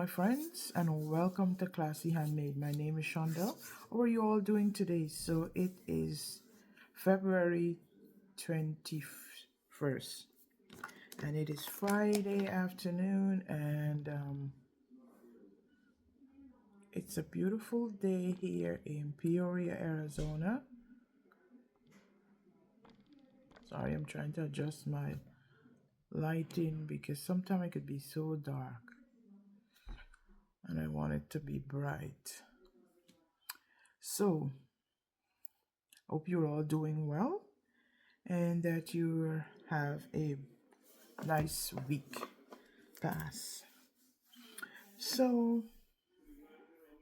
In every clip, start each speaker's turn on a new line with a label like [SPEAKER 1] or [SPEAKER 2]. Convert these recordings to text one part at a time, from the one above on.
[SPEAKER 1] my friends, and welcome to Classy Handmade. My name is Shonda. How are you all doing today? So it is February 21st, and it is Friday afternoon, and it's a beautiful day here in Peoria, Arizona. Sorry, I'm trying to adjust my lighting because sometimes it could be so dark, and I want it to be bright. So, hope you're all doing well and that you have a nice week pass. So,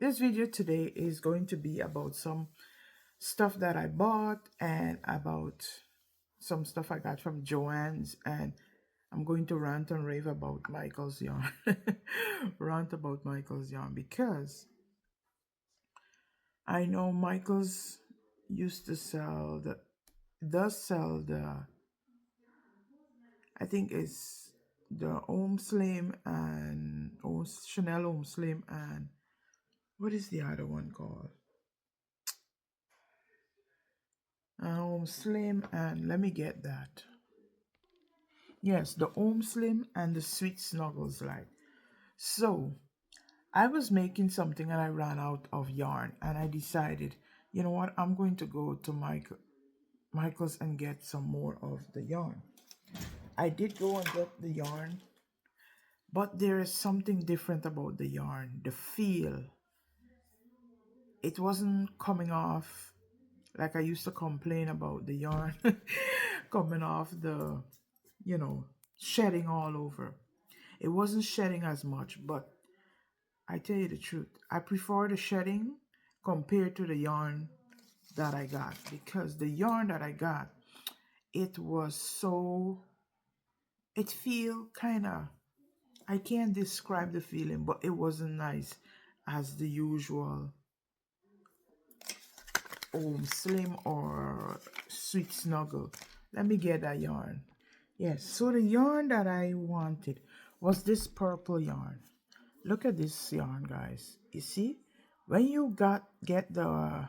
[SPEAKER 1] this video today is going to be about some stuff that I bought and about some stuff I got from Joann's, and I'm going to rant and rave about Michael's yarn. Rant about Michael's yarn because I know Michael's used to does sell I think it's the Home Slim and Chanel Home Slim, and what is the other one called? Home Slim, and let me get that. Yes, the Home Slim and the Sweet Snuggles Lite. So I was making something and I ran out of yarn, and I decided, you know what, I'm going to go to Michael's and get some more of the yarn. I did go and get the yarn, but there is something different about the yarn. The feel, it wasn't coming off like I used to complain about the yarn coming off the, shedding all over. It wasn't shedding as much, but I tell you the truth, I prefer the shedding compared to the yarn that I got, because the yarn that I got, it was so, it feel kind of, I can't describe the feeling, but it wasn't nice as the usual Slim or Sweet Snuggle. Let me get that yarn. Yes, so the yarn that I wanted was this purple yarn. Look at this yarn, guys. You see, when you get the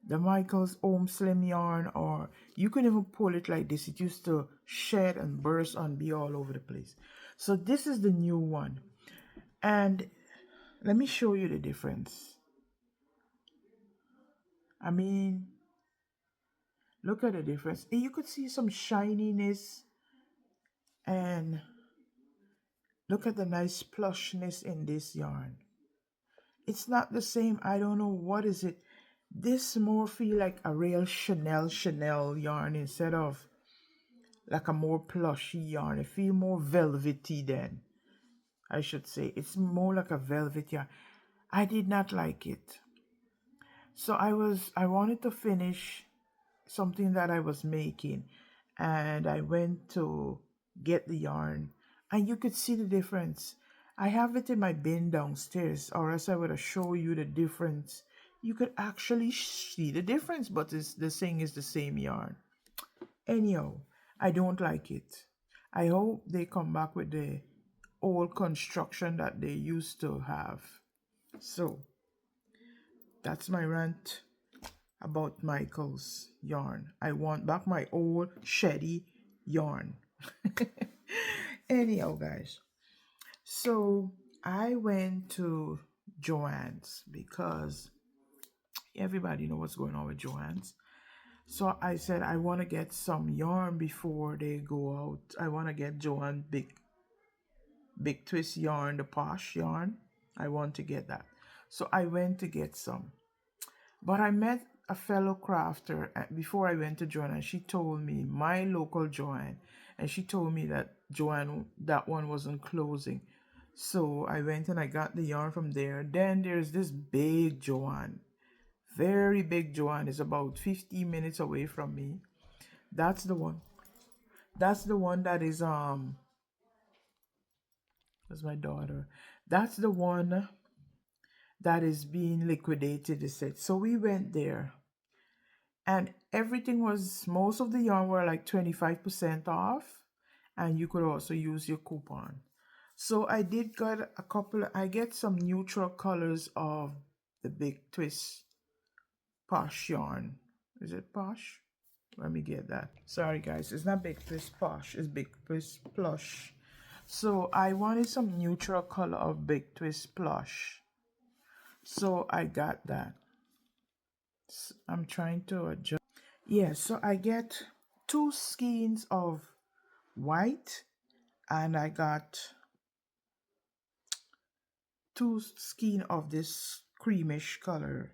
[SPEAKER 1] Michael's Home Slim yarn, or you can even pull it like this, it used to shed and burst and be all over the place. So this is the new one, and let me show you the difference. I mean, look at the difference. You could see some shininess, and look at the nice plushness in this yarn. It's not the same. I don't know what is it. This more feel like a real Chanel yarn instead of like a more plushy yarn. It feel more velvety then, I should say. It's more like a velvet yarn. I did not like it. So I wanted to finish something that I was making, and I went to get the yarn, and you could see the difference. I have it in my bin downstairs, or else I would have shown you the difference. You could actually see the difference, but the thing is the same yarn. Anyhow, I don't like it. I hope they come back with the old construction that they used to have. So that's my rant about Michael's yarn. I want back my old shady yarn. Anyhow, guys, so I went to Joann's because everybody know what's going on with Joann's. So I said I want to get some yarn before they go out. I want to get Joann big twist yarn, the posh yarn. I want to get that. So I went to get some. But I met a fellow crafter before I went to Joann, and she told me, my local Joann, and she told me that Joann, that one wasn't closing. So I went and I got the yarn from there. Then there's this big Joann, very big Joann. Is about 15 minutes away from me. That's the one. That's the one that is that's my daughter. That's the one that is being liquidated, they said. So we went there, and everything was, most of the yarn were like 25% off, and you could also use your coupon. So I did get a couple, I get some neutral colors of the Big Twist Posh yarn. Is it Posh? Let me get that. Sorry guys, it's not Big Twist Posh, it's Big Twist Plush. So I wanted some neutral color of Big Twist Plush. So I got that. I'm trying to adjust. Yeah, so I get 2 skeins of white and I got 2 skein of this creamish color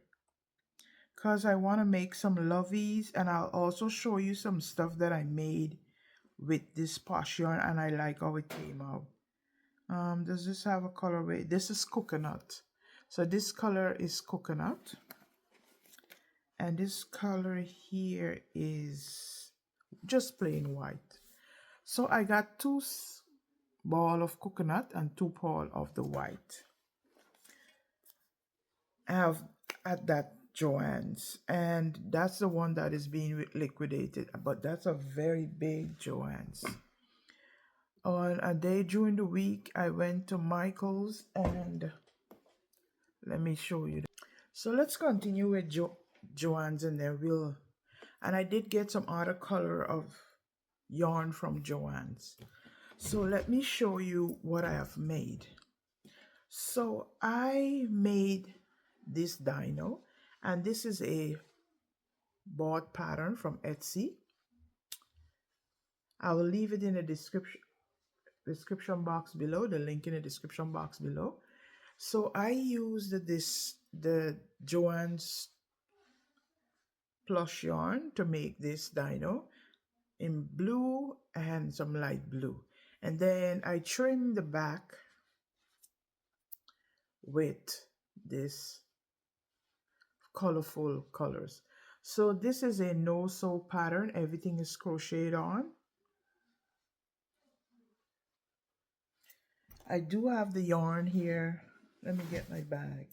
[SPEAKER 1] because I want to make some lovies, and I'll also show you some stuff that I made with this posh yarn and I like how it came out. Does this have a colorway? This is coconut. So this color is coconut. And this color here is just plain white. So I got 2 ball of coconut and 2 ball of the white. I have at that Joann's, and that's the one that is being liquidated, but that's a very big Joann's. On a day during the week, I went to Michael's, and let me show you. So let's continue with Joann's, and then and I did get some other color of yarn from Joann's. So let me show you what I have made. So I made this dino, and this is a bought pattern from Etsy. I will leave it in the description box below, the link in the description box below. So I used the Joann's plush yarn to make this dino in blue and some light blue, and then I trimmed the back with this colorful colors. So this is a no-sew pattern. Everything is crocheted on. I do have the yarn here. Let me get my bag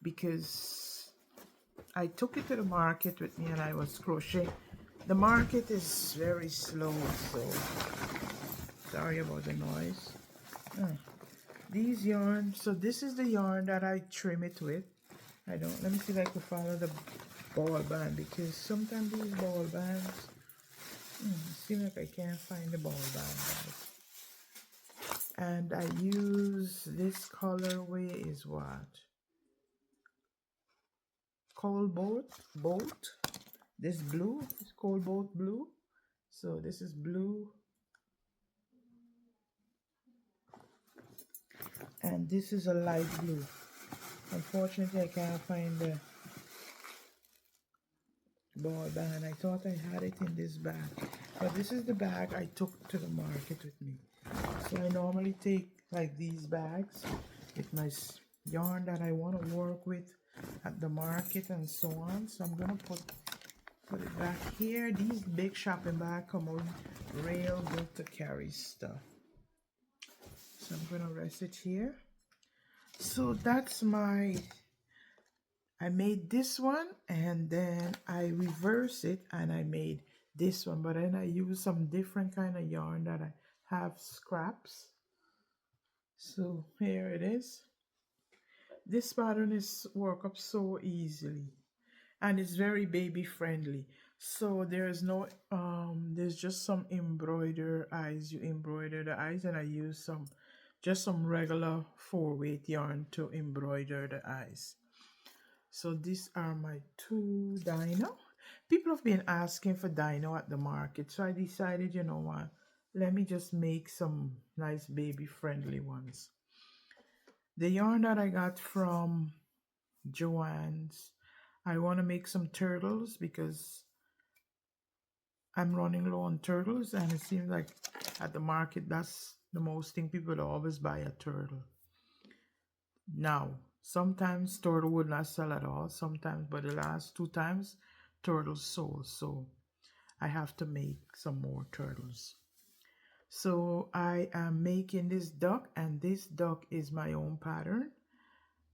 [SPEAKER 1] because I took it to the market with me and I was crocheting. The market is very slow, so sorry about the noise. These yarn, so this is the yarn that I trim it with. Let me see if I can follow the ball band, because sometimes these ball bands, it seems like I can't find the ball band, guys. And I use this colorway is what? Bolt. This blue is Bolt blue. So this is blue. And this is a light blue. Unfortunately, I can't find the ball band. I thought I had it in this bag. But this is the bag I took to the market with me. So I normally take like these bags with my yarn that I want to work with at the market and so on. So I'm gonna put it back here. These big shopping bags come on real good to carry stuff. So I'm gonna rest it here. So that's I made this one, and then I reverse it and I made this one, but then I use some different kind of yarn that I have scraps. So here it is. This pattern is work up so easily, and it's very baby friendly. So there's no there's just some embroider eyes. You embroider the eyes, and I use some regular 4-weight yarn to embroider the eyes. So these are my 2 dino. People have been asking for dino at the market, so I decided, you know what, let me just make some nice baby friendly ones. The yarn that I got from Joann's, I want to make some turtles because I'm running low on turtles, and it seems like at the market that's the most thing people always buy, a turtle. Now, sometimes turtle would not sell at all, sometimes, but the last 2 times turtles sold, so I have to make some more turtles. So I am making this duck, and this duck is my own pattern.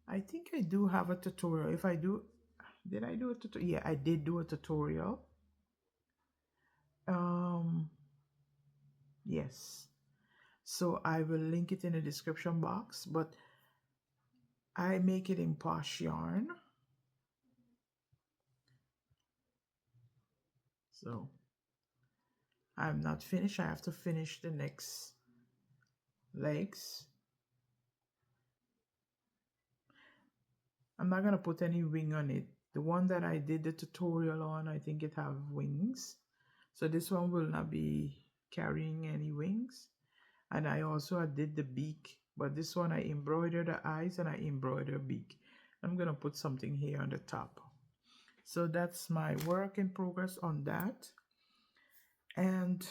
[SPEAKER 1] I think I do have a tutorial. If I do, did I do a tutorial? Yeah, I did do a tutorial. Yes. So I will link it in the description box, but I make it in Posh Yarn. So I'm not finished. I have to finish the next legs. I'm not gonna put any wing on it. The one that I did the tutorial on, I think it have wings. So this one will not be carrying any wings. And I also did the beak, but this one I embroidered the eyes and I embroidered beak. I'm gonna put something here on the top. So that's my work in progress on that. And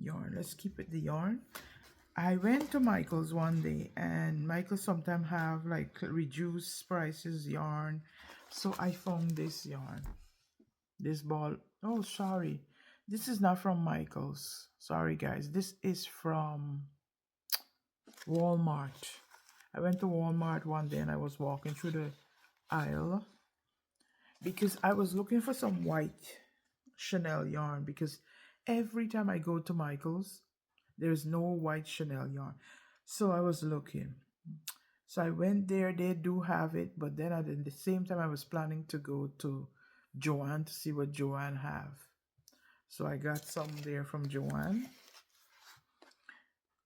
[SPEAKER 1] yarn, let's keep it the yarn. I went to Michael's one day, and Michael sometimes have like reduced prices yarn. So I found this yarn, this ball. Oh, sorry, this is not from Michael's. Sorry guys, this is from Walmart. I went to Walmart one day and I was walking through the aisle because I was looking for some white Chanel yarn, because every time I go to Michael's, there's no white Chanel yarn. So I was looking. So I went there, they do have it, but then at the same time I was planning to go to Joanne to see what Joanne have. So I got some there from Joanne.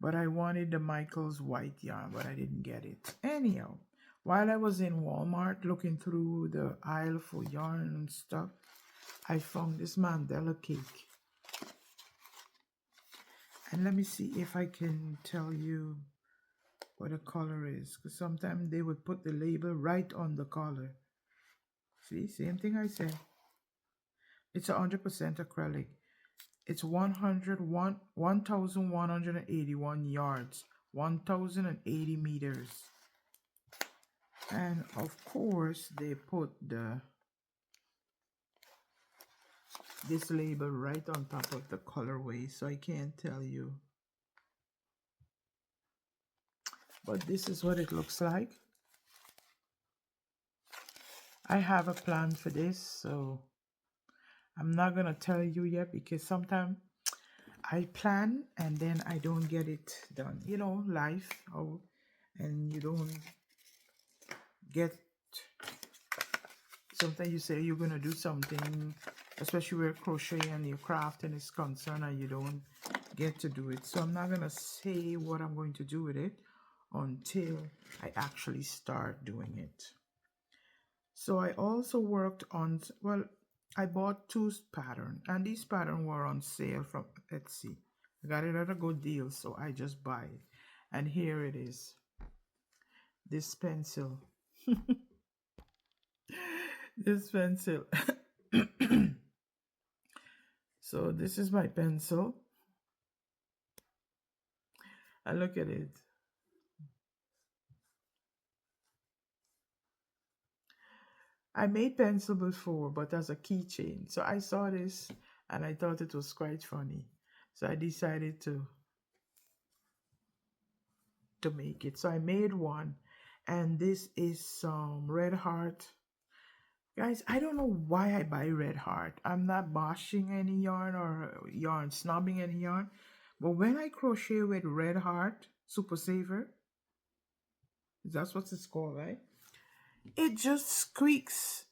[SPEAKER 1] But I wanted the Michael's white yarn, but I didn't get it. Anyhow, while I was in Walmart looking through the aisle for yarn and stuff, I found this Mandela cake. And let me see if I can tell you what the color is, because sometimes they would put the label right on the color. See, same thing I said. It's 100% acrylic. It's 1,181 yards, 1,080 meters. And of course, they put this label right on top of the colorway, so I can't tell you. But this is what it looks like. I have a plan for this, so I'm not gonna tell you yet, because sometimes I plan and then I don't get it done. You know, life, and you don't get. Sometimes you say you're gonna do something, especially where crochet and your crafting is concerned, and you don't get to do it. So I'm not gonna say what I'm going to do with it until I actually start doing it. So I also worked on, well, I bought two patterns, and these patterns were on sale from Etsy. I got it at a good deal, so I just buy it. And here it is, this pencil. This pencil. So this is my pencil. And look at it. I made pencil before, but as a keychain. So I saw this and I thought it was quite funny. So I decided to make it. So I made one, and this is some red heart. Guys, I don't know why I buy red heart. I'm not bashing any yarn or snobbing any yarn. But when I crochet with red heart, super saver, that's what it's called, right? It just squeaks.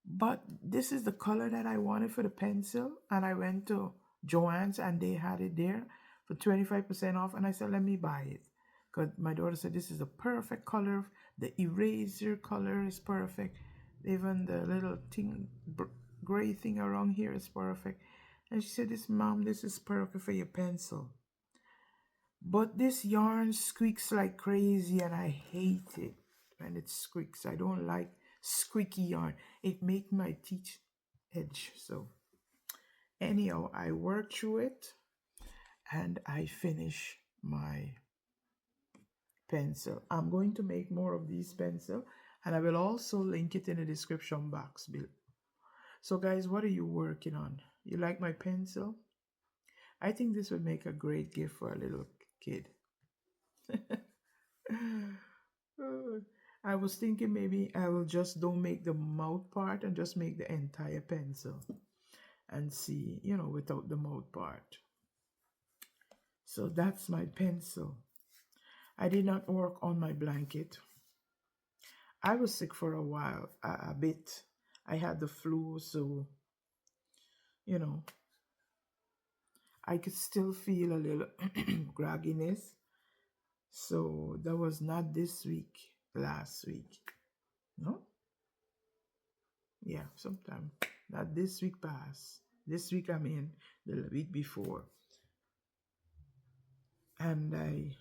[SPEAKER 1] But this is the color that I wanted for the pencil, and I went to Joann's and they had it there for 25% off, and I said, let me buy it, because my daughter said this is a perfect color. The eraser color is perfect. Even the little thing, gray thing around here is perfect. And she said, Mom, this is perfect for your pencil. But this yarn squeaks like crazy, and I hate it when it squeaks. I don't like squeaky yarn. It makes my teeth edge. So anyhow, I work through it and I finish my pencil. I'm going to make more of these pencil, and I will also link it in the description box below. So guys, what are you working on? You like my pencil? I think this would make a great gift for a little kid. I was thinking maybe I will just don't make the mouth part and just make the entire pencil and see, without the mouth part. So that's my pencil. I did not work on my blanket. I was sick for a while, a bit. I had the flu, so, you know, I could still feel a little grogginess. So that was not this week, last week. No? Yeah, sometime. Not this week past. This week I'm in, the week before. And I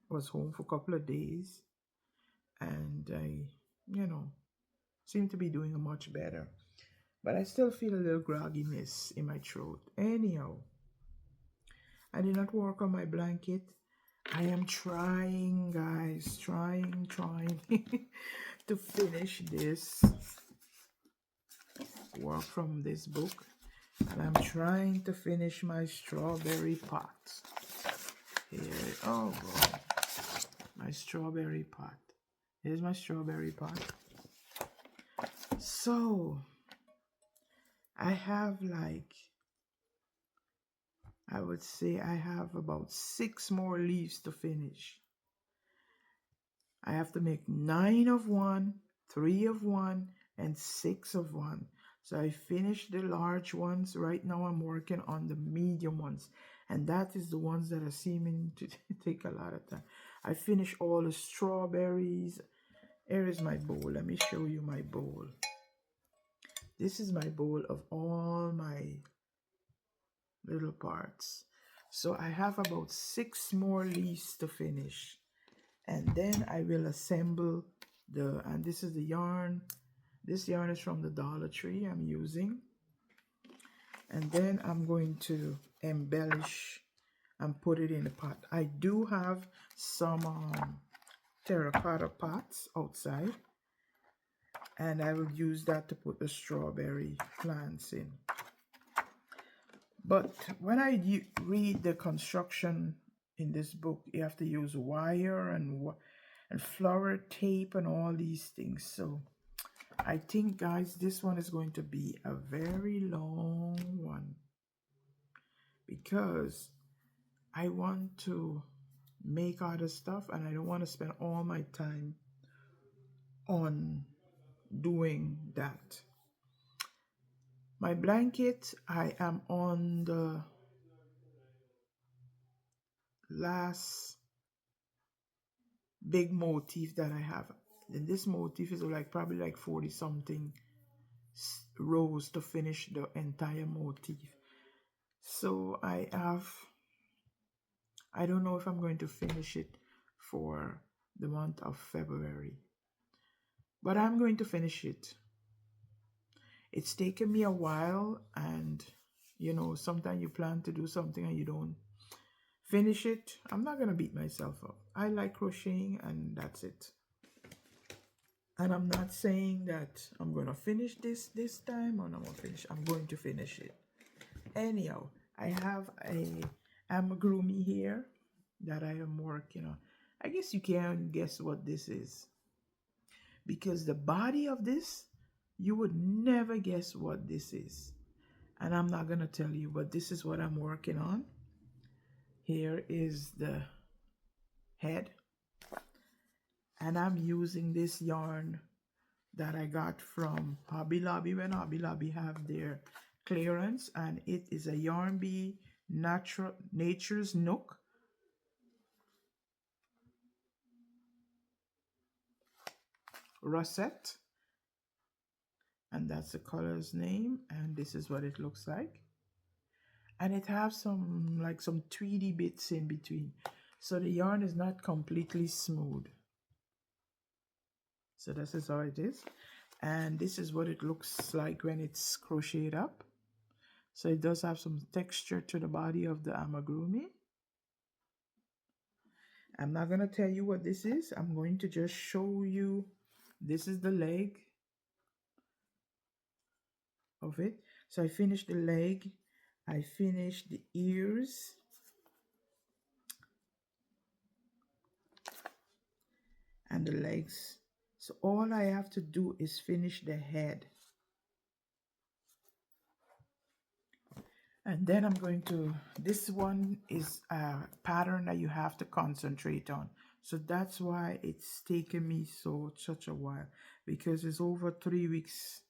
[SPEAKER 1] was home for a couple of days. And I, you know, seem to be doing much better. But I still feel a little grogginess in my throat. Anyhow, I did not work on my blanket. I am trying, guys, trying to finish this work from this book. And I'm trying to finish my strawberry pot. Here, oh boy, my strawberry pot. Here's my strawberry pot. So, I have like, I would say I have about 6 more leaves to finish. I have to make 9 of one, 3 of one, and 6 of one. So I finished the large ones. Right now I'm working on the medium ones. And that is the ones that are seeming to take a lot of time. I finished all the strawberries. Here is my bowl. Let me show you my bowl. This is my bowl of all my little parts. So I have about 6 more leaves to finish. And then I will assemble and this is the yarn. This yarn is from the Dollar Tree I'm using. And then I'm going to embellish and put it in the pot. I do have some terracotta pots outside. And I will use that to put the strawberry plants in. But when I read the construction in this book, you have to use wire and flower tape and all these things. So I think, guys, this one is going to be a very long one because I want to make other stuff and I don't want to spend all my time on doing that. My blanket, I am on the last big motif that I have. And this motif is like probably like 40 something rows to finish the entire motif. So I don't know if I'm going to finish it for the month of February, but I'm going to finish it. It's taken me a while, and you know, sometimes you plan to do something and you don't finish it. I'm not going to beat myself up. I like crocheting and that's it. And I'm not saying that I'm going to finish this time or I'm going to finish it. Anyhow, I have a amigurumi here that I am working on. I guess you can guess what this is. Because the body of this, you would never guess what this is. And I'm not going to tell you, but this is what I'm working on. Here is the head. And I'm using this yarn that I got from Hobby Lobby when Hobby Lobby have their clearance, and it is a Yarn Bee Nature's Nook. Rosette, and that's the color's name, and this is what it looks like. And it has some 3D bits in between, so the yarn is not completely smooth. So this is how it is, and this is what it looks like when it's crocheted up. So it does have some texture to the body of the amigurumi. I'm not going to tell you what this is. I'm going to just show you. This is the leg of it. So I finished the leg. I finished the ears. And the legs. So all I have to do is finish the head. And then I'm going to, this one is a pattern that you have to concentrate on. So that's why it's taken me such a while, because it's over 3 weeks.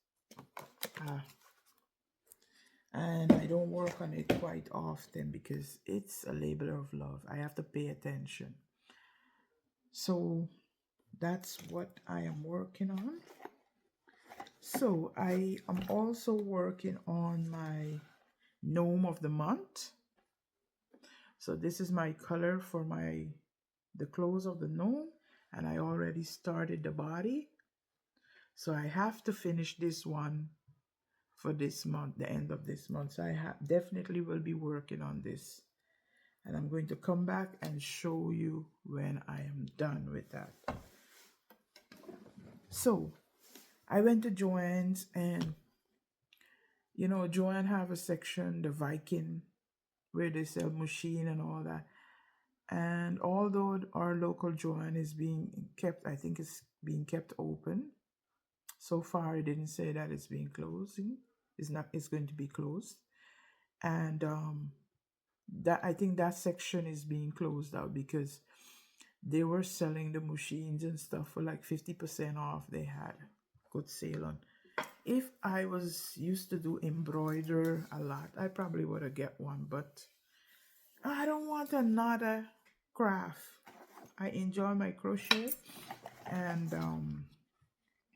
[SPEAKER 1] And I don't work on it quite often because it's a labor of love. I have to pay attention. So that's what I am working on. So I am also working on my gnome of the month. So this is my color for the clothes of the gnome, and I already started the body. So I have to finish this one for this month, the end of this month. So I definitely will be working on this. And I'm going to come back and show you when I am done with that. So I went to Joann's, and you know, Joann have a section, the Viking, where they sell machine and all that. And although our local Joann is being kept, I think it's being kept open. So far, it didn't say that it's being closing. It's going to be closed. And that, I think that section is being closed out because they were selling the machines and stuff for like 50% off. They had good sale on. If I was used to do embroider a lot, I probably would have get one, but I don't want another craft. I enjoy my crochet, and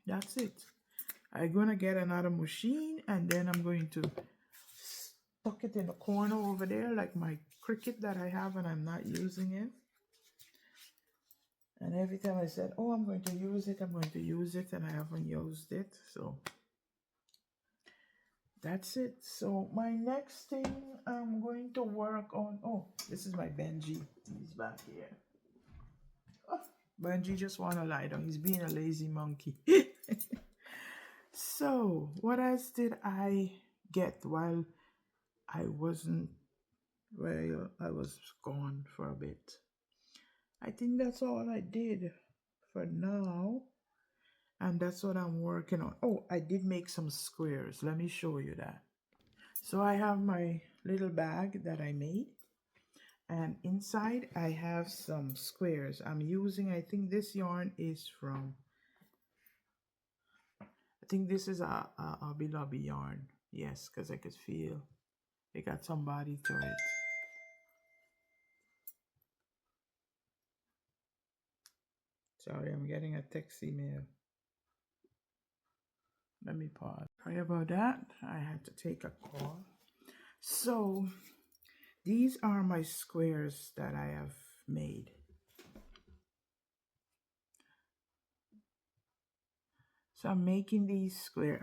[SPEAKER 1] that's it. I'm gonna get another machine, and then I'm going to tuck it in the corner over there like my Cricut that I have and I'm not using it. And every time I said, oh, I'm going to use it, I'm going to use it, and I haven't used it. So that's it. So my next thing I'm going to work on, oh, this is my Benji. He's back here. Oh, Benji just want to lie down. He's being a lazy monkey. So what else did I get while I wasn't, well, I was gone for a bit? I think that's all I did for now. And that's what I'm working on. Oh, I did make some squares. Let me show you that. So I have my little bag that I made. And inside I have some squares. I'm using, I think this yarn is from, I think this is a Hobby Lobby yarn. Yes, because I could feel it got some body to it. Sorry, I'm getting a text email. Let me pause. Sorry about that. I had to take a call. So these are my squares that I have made. So I'm making these square.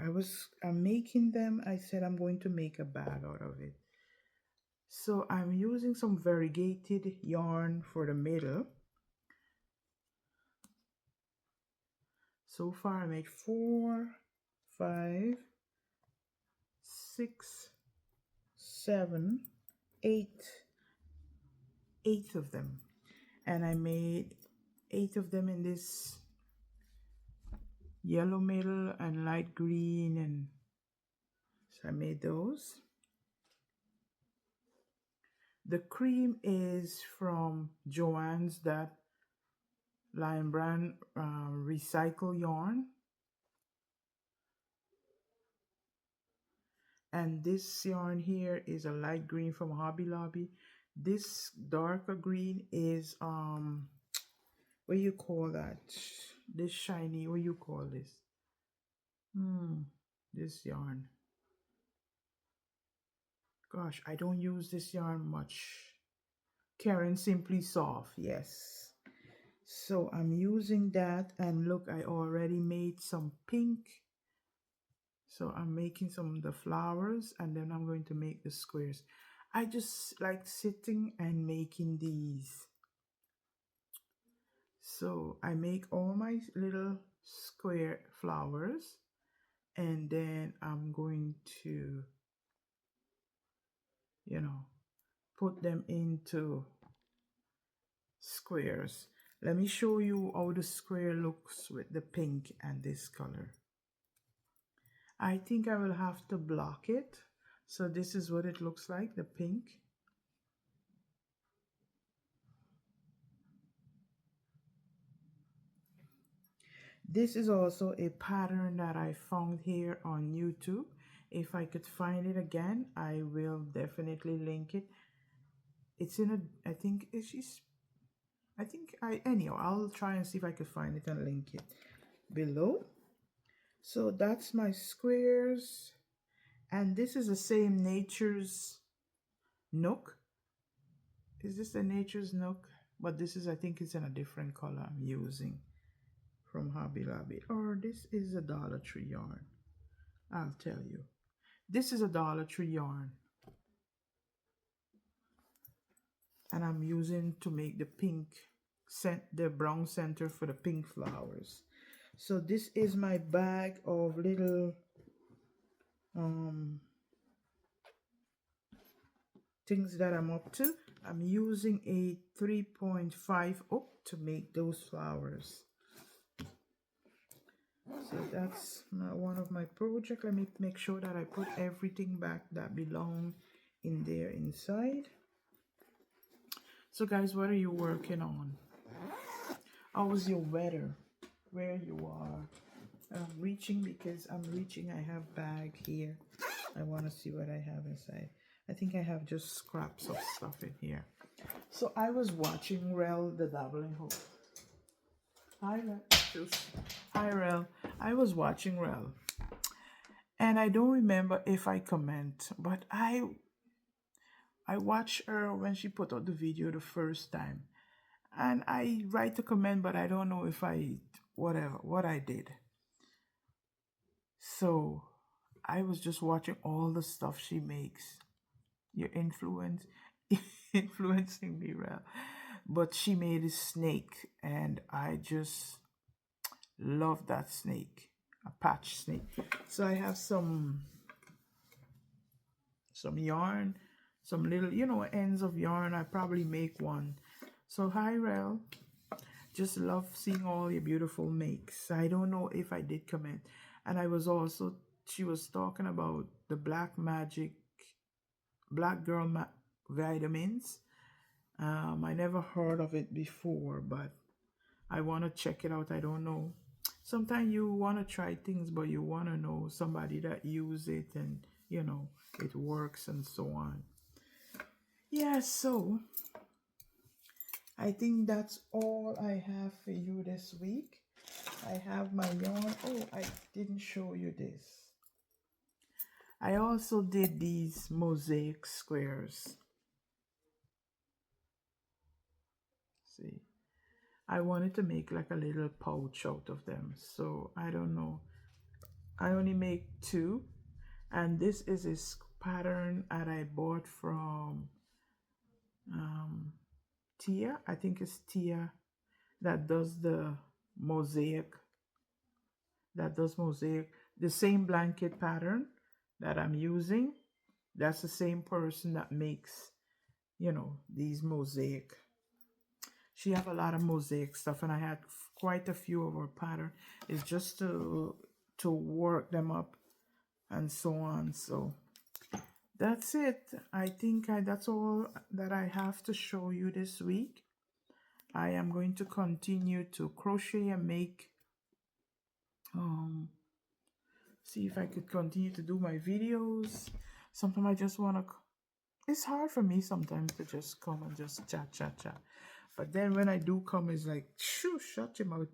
[SPEAKER 1] I'm making them. I said I'm going to make a bag out of it. So I'm using some variegated yarn for the middle. So far I made 4, 5, 6, 7, 8 of them. And I made 8 of them in this yellow middle and light green, and so I made those. The cream is from Joann's, that Lion Brand recycle yarn. And this yarn here is a light green from Hobby Lobby. This darker green is what do you call that? This shiny, what do you call this? This yarn. Gosh, I don't use this yarn much. Karen Simply Soft, yes. So I'm using that, and look, I already made some pink. So I'm making some of the flowers, and then I'm going to make the squares. I just like sitting and making these. So I make all my little square flowers, and then I'm going to, you know, put them into squares. Let me show you how the square looks with the pink and this color. I think I will have to block it So this is what it looks like, the pink. This is also a pattern that I found here on YouTube. If I could find it again, I will definitely link it. It's in a, I think she's, I think anyhow, I'll try and see if I could find it and link it below. So that's my squares. And this is the same Nature's Nook. Is this the Nature's Nook? But this is, I think it's in a different color I'm using from Hobby Lobby. Or this is a Dollar Tree yarn. I'll tell you. This is a Dollar Tree yarn. And I'm using to make the pink, the brown center for the pink flowers. So this is my bag of little things that I'm up to. I'm using a 3.5 up to make those flowers. So that's one of my projects. Let me make sure that I put everything back that belong in there inside. So guys, what are you working on? How was your weather? Where you are? I'm reaching because I'm reaching. I have bag here. I want to see what I have inside. I think I have just scraps of stuff in here. So I was watching Rel the Dabbling Hope. Hi Rel. I was watching Rel. And I don't remember if I comment, but I watched her when she put out the video the first time. And I write a comment, but I don't know if what I did. So I was just watching all the stuff she makes. Your influencing me, Rel. But she made a snake, and I just love that snake, a patch snake. So I have some yarn, some little, ends of yarn. I probably make one. So hi, Rel. Just love seeing all your beautiful makes. I don't know if I did comment. And she was talking about the Black Girl vitamins. I never heard of it before, but I want to check it out. I don't know. Sometimes you want to try things, but you want to know somebody that use it and, it works and so on. Yeah, so I think that's all I have for you this week. I have my yarn. Oh, I didn't show you this. I also did these mosaic squares. See, I wanted to make like a little pouch out of them. So I don't know. I only make 2. And this is a pattern that I bought from Tia. I think it's Tia that does the mosaic. The same blanket pattern that I'm using. That's the same person that makes, these mosaic. She have a lot of mosaic stuff, and I had quite a few of her pattern. It's just to work them up and so on. So that's it. I think that's all that I have to show you this week. I am going to continue to crochet and make see if I could continue to do my videos. Sometimes I just want to, it's hard for me sometimes to just come and just chat. But then when I do come, it's like, shoo, shut your mouth.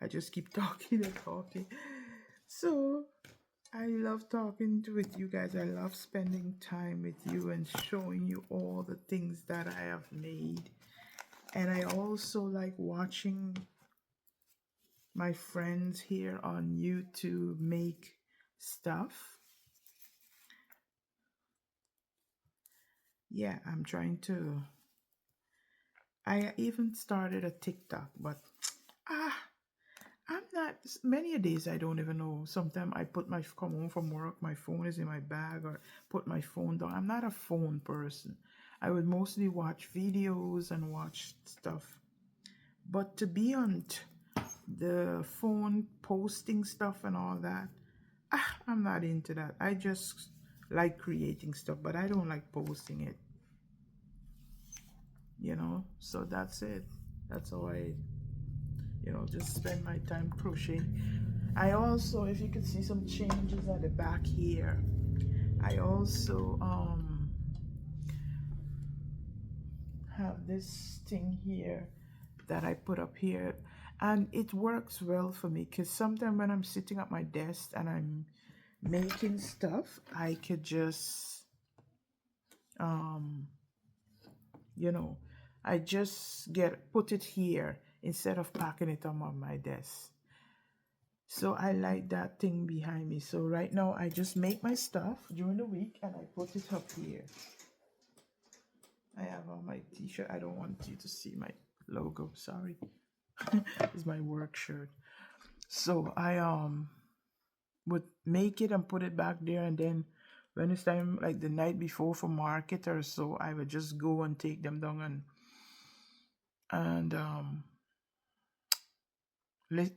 [SPEAKER 1] I just keep talking and talking. So I love talking with you guys. I love spending time with you and showing you all the things that I have made. And I also like watching my friends here on YouTube make stuff. Yeah, I'm trying to. I even started a TikTok, but I'm not. Many a days I don't even know. Sometimes I come home from work, my phone is in my bag, or put my phone down. I'm not a phone person. I would mostly watch videos and watch stuff. But to be on the phone posting stuff and all that, I'm not into that. I just like creating stuff, but I don't like posting it, you know. So that's it. That's how I, you know, just spend my time crocheting. I also, if you could see some changes at the back here, I also have this thing here that I put up here, and it works well for me because sometimes when I'm sitting at my desk and I'm making stuff, I could just um you know, I just put it here instead of packing it on my desk. So I like that thing behind me. So right now I just make my stuff during the week and I put it up here. I have on my t-shirt. I don't want you to see my logo, sorry. It's my work shirt. So I would make it and put it back there, and then when it's time like the night before for market or so, I would just go and take them down and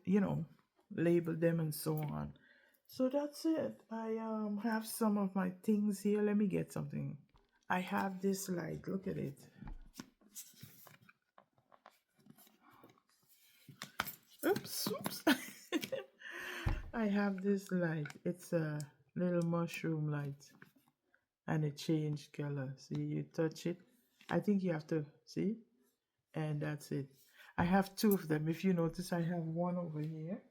[SPEAKER 1] you know, label them and so on. So that's it. I have some of my things here. Let me get something. I have this light. Look at it. Oops. I have this light. It's a little mushroom light, and it changed color. See, you touch it. I think you have to see, and that's it. I have two of them. If you notice, I have one over here.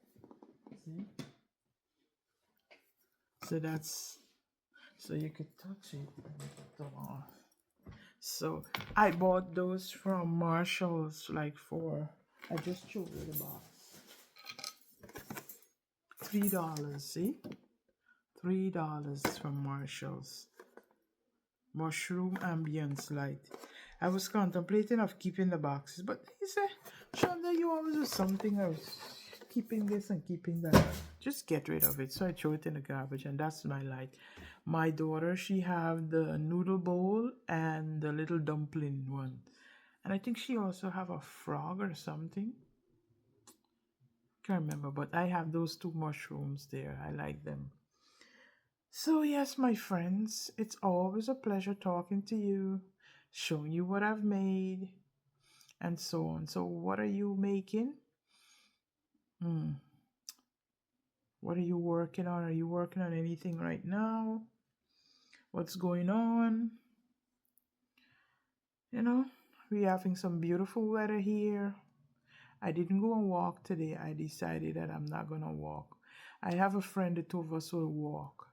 [SPEAKER 1] See? So that's, so you could touch it and come off. So I bought those from Marshall's like for, I just showed you the box. $3, see? $3 from Marshall's. Mushroom ambience light. I was contemplating of keeping the boxes, but he said, Shonda, you always do something else. Keeping this and keeping that. Just get rid of it. So I throw it in the garbage, and that's my light. My daughter, she have the noodle bowl and the little dumpling one. And I think she also have a frog or something. Can't remember, but I have those two mushrooms there. I like them. So yes, my friends, it's always a pleasure talking to you, showing you what I've made, and so on. So what are you making? What are you working on? Are you working on anything right now? What's going on? You know, we're having some beautiful weather here. I didn't go and walk today. I decided that I'm not gonna walk. I have a friend, the two of us will walk.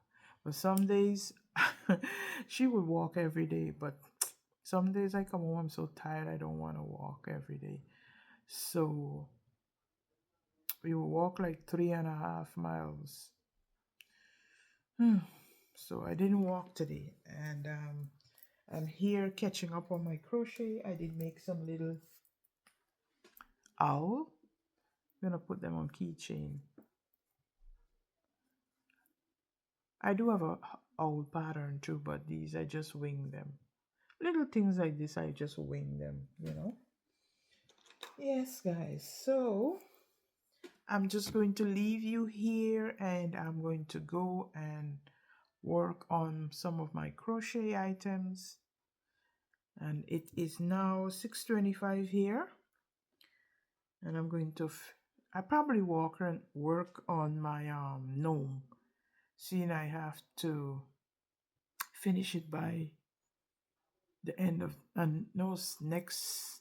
[SPEAKER 1] But some days she would walk every day, but some days I come home, I'm so tired, I don't want to walk every day. So we will walk like 3.5 miles. So I didn't walk today, and I'm here catching up on my crochet. I did make some little owl. I'm gonna put them on keychain. I do have a owl pattern too, but these I just wing them. Little things like this, I just wing them, you know. Yes, guys. So I'm just going to leave you here, and I'm going to go and work on some of my crochet items. And it is now 6:25 here, and I'm going to I probably work on my gnome, seeing I have to finish it by the end of, and no, next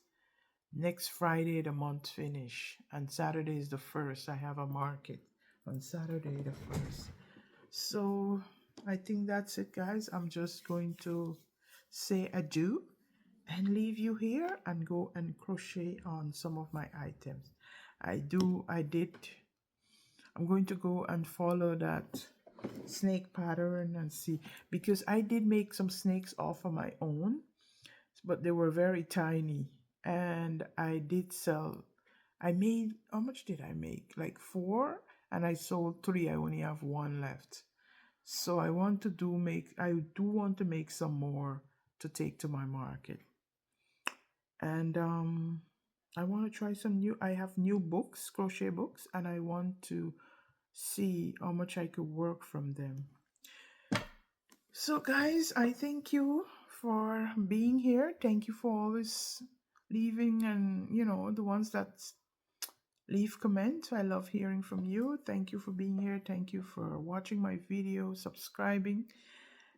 [SPEAKER 1] Friday the month finish, and Saturday is the first. I have a market on Saturday the 1st. So I think that's it, guys. I'm just going to say adieu and leave you here and go and crochet on some of my items. I'm going to go and follow that snake pattern and see, because I did make some snakes off of my own, but they were very tiny, and I did sell. I made, how much did I make? Like 4, and I sold 3. I only have 1 left. So I do want to make some more to take to my market. And I want to try I have new books, crochet books, and I want to see how much I could work from them. So, guys, I thank you for being here. Thank you for always leaving, and the ones that leave comments. I love hearing from you. Thank you for being here. Thank you for watching my video, subscribing.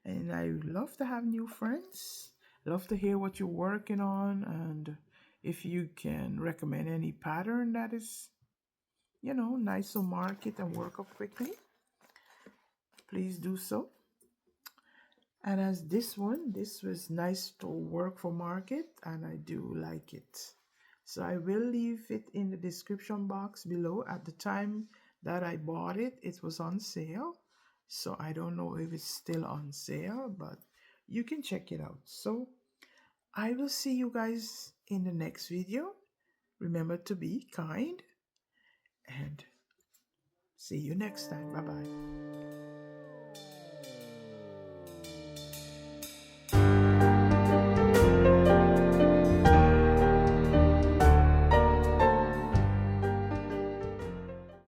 [SPEAKER 1] And I love to have new friends. Love to hear what you're working on, and if you can recommend any pattern that is, nice to market and work up quickly, please do so. And as this was nice to work for market, and I do like it. So I will leave it in the description box below. At the time that I bought it, it was on sale. So I don't know if it's still on sale, but you can check it out. So I will see you guys in the next video. Remember to be kind, and see you next time. Bye bye.